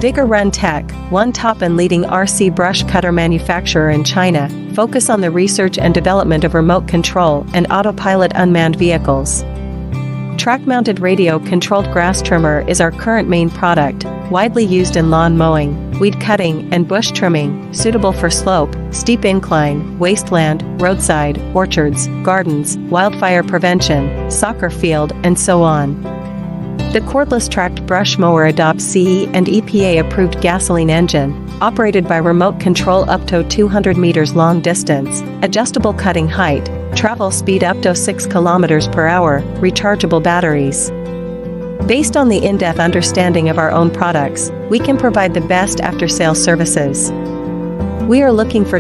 Vigor Run Tech, one top and leading RC brush cutter manufacturer in China, focus on the research and development of remote control and autopilot unmanned vehicles. Track-mounted radio-controlled grass trimmer is our current main product, widely used in lawn mowing, weed cutting, and bush trimming, suitable for slope, steep incline, wasteland, roadside, orchards, gardens, wildfire prevention, soccer field, and so on. The cordless tracked brush mower adopts CE and EPA-approved gasoline engine, operated by remote control up to 200 meters long distance, adjustable cutting height, travel speed up to 6 kilometers per hour, rechargeable batteries. Based on the in-depth understanding of our own products, we can provide the best after-sales services. We are looking for